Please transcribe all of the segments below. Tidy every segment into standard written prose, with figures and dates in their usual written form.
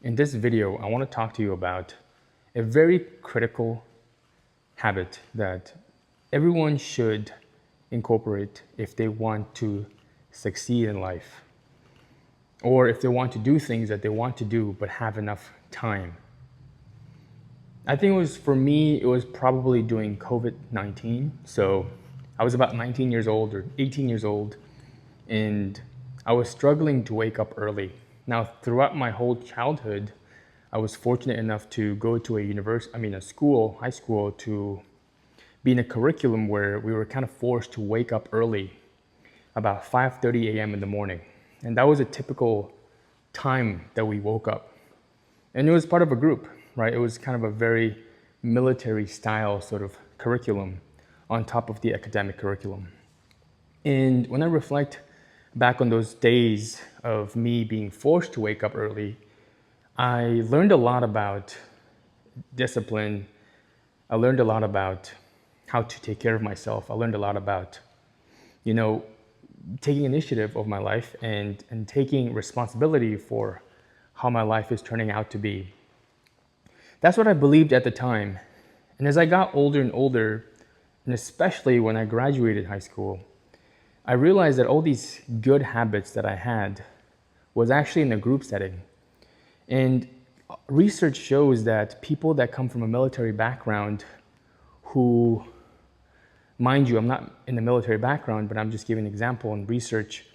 In this video, I want to talk to you about a very critical habit that everyone should incorporate if they want to succeed in life, or if they want to do things that they want to do but have enough time. I think for me, it was probably during COVID-19. So I was about 19 years old or 18 years old, and I was struggling to wake up early. Now, throughout my whole childhood, I was fortunate enough to go to high school, to be in a curriculum where we were kind of forced to wake up early, about 5:30 a.m. in the morning. And that was a typical time that we woke up. And it was part of a group, right? It was kind of a very military style sort of curriculum on top of the academic curriculum. And when I reflect back on those days of me being forced to wake up early, I learned a lot about discipline. I learned a lot about how to take care of myself. I learned a lot about, taking initiative of my life and taking responsibility for how my life is turning out to be. That's what I believed at the time. And as I got older and older, and especially when I graduated high school, I realized that all these good habits that I had was actually in a group setting. And research shows that people that come from a military background who, mind you, I'm not in the military background, but I'm just giving an example in research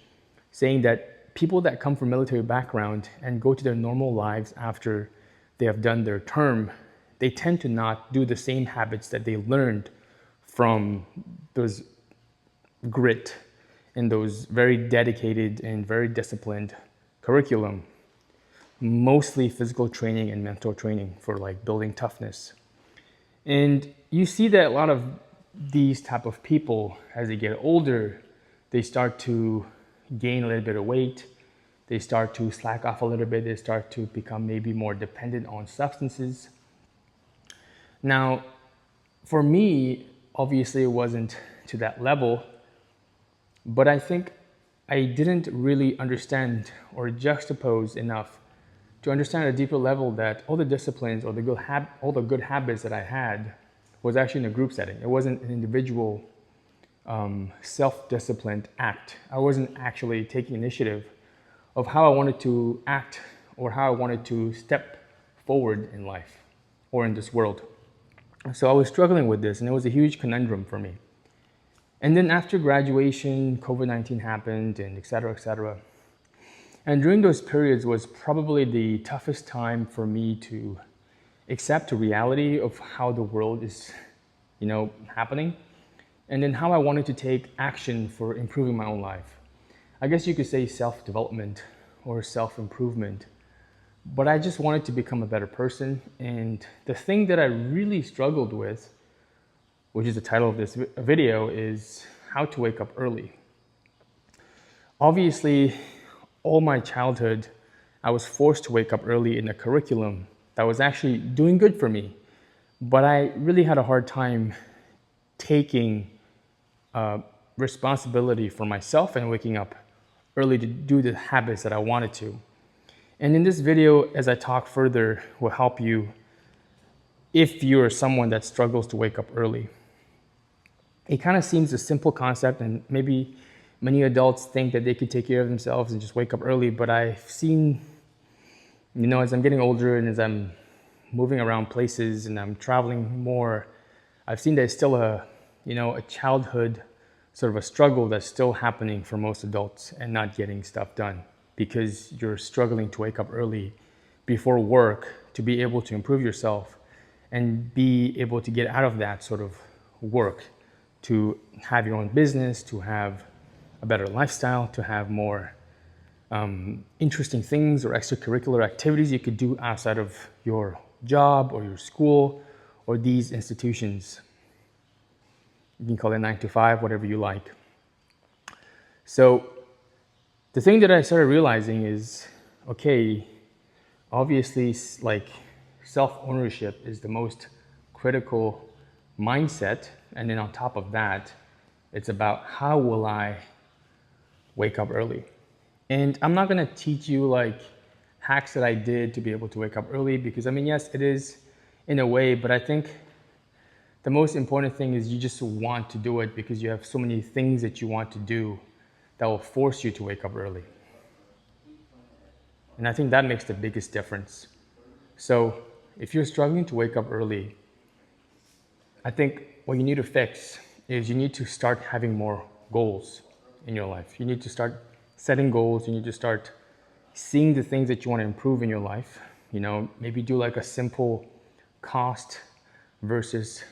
saying that people that come from military background and go to their normal lives after they have done their term, they tend to not do the same habits that they learned from those grit and those very dedicated and very disciplined curriculum, mostly physical training and mental training for like building toughness. And you see that a lot of these type of people, as they get older, they start to gain a little bit of weight. They start to slack off a little bit. They start to become maybe more dependent on substances. Now, for me, obviously it wasn't to that level, but I think I didn't really understand or juxtapose enough to understand at a deeper level that all the disciplines or all the good habits that I had was actually in a group setting. It wasn't an individual self-disciplined act. I wasn't actually taking initiative of how I wanted to act or how I wanted to step forward in life or in this world. So I was struggling with this, and it was a huge conundrum for me. And then after graduation, COVID-19 happened, and et cetera, et cetera. And during those periods was probably the toughest time for me to accept the reality of how the world is, happening, and then how I wanted to take action for improving my own life. I guess you could say self-development or self-improvement, but I just wanted to become a better person. And the thing that I really struggled with, which is the title of this video, is how to wake up early. Obviously, all my childhood, I was forced to wake up early in a curriculum that was actually doing good for me. But I really had a hard time taking responsibility for myself and waking up early to do the habits that I wanted to. And in this video, as I talk further, will help you if you're someone that struggles to wake up early. It kind of seems a simple concept, and maybe many adults think that they could take care of themselves and just wake up early, but I've seen, as I'm getting older and as I'm moving around places and I'm traveling more, I've seen that it's still a childhood sort of a struggle that's still happening for most adults and not getting stuff done because you're struggling to wake up early before work to be able to improve yourself and be able to get out of that sort of work, to have your own business, to have a better lifestyle, to have more interesting things or extracurricular activities you could do outside of your job or your school or these institutions. You can call it 9 to 5, whatever you like. So the thing that I started realizing is, okay, obviously like self-ownership is the most critical mindset. And then on top of that, it's about how will I wake up early? And I'm not going to teach you like hacks that I did to be able to wake up early, because I mean, yes, it is in a way, but I think the most important thing is you just want to do it because you have so many things that you want to do that will force you to wake up early. And I think that makes the biggest difference. So if you're struggling to wake up early, I think what you need to fix is you need to start having more goals in your life. You need to start setting goals. You need to start seeing the things that you want to improve in your life. You know, maybe do like a simple cost versus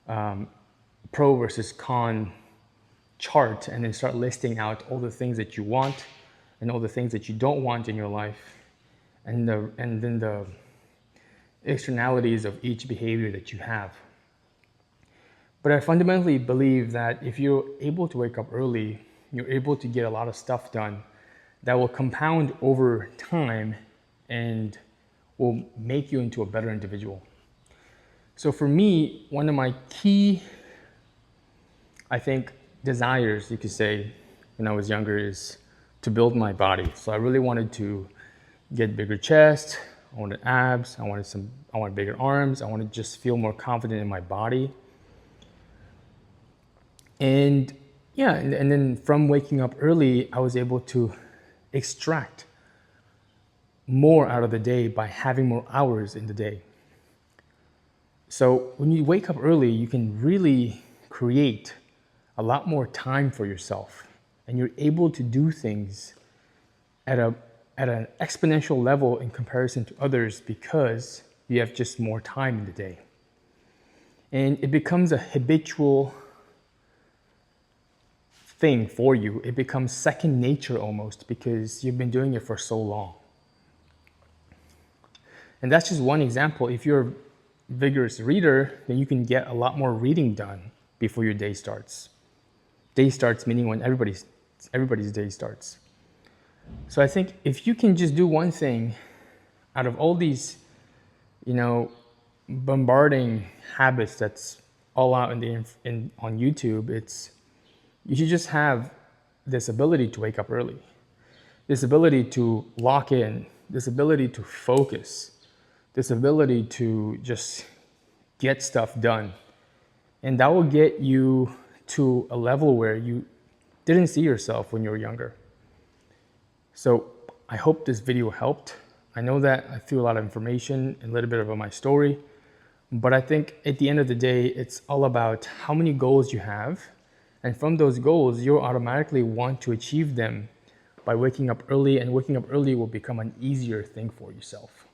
pro versus con chart, and then start listing out all the things that you want and all the things that you don't want in your life, and then the externalities of each behavior that you have. But I fundamentally believe that if you're able to wake up early, you're able to get a lot of stuff done that will compound over time and will make you into a better individual. So for me, one of my key, I think, desires, you could say, when I was younger is to build my body. So I really wanted to get bigger chest, I wanted abs, I wanted bigger arms, I wanted to just feel more confident in my body. And yeah, and then from waking up early, I was able to extract more out of the day by having more hours in the day. So when you wake up early, you can really create a lot more time for yourself, and you're able to do things at an exponential level in comparison to others because you have just more time in the day. And it becomes a habitual thing for you. It becomes second nature almost because you've been doing it for so long. And that's just one example. If you're a vigorous reader, then you can get a lot more reading done before your day starts. Day starts meaning when everybody's day starts. So I think if you can just do one thing out of all these, bombarding habits that's all out on YouTube, you should just have this ability to wake up early, this ability to lock in, this ability to focus, this ability to just get stuff done. And that will get you to a level where you didn't see yourself when you were younger. So I hope this video helped. I know that I threw a lot of information, a little bit about my story, but I think at the end of the day, it's all about how many goals you have. And from those goals, you'll automatically want to achieve them by waking up early, and waking up early will become an easier thing for yourself.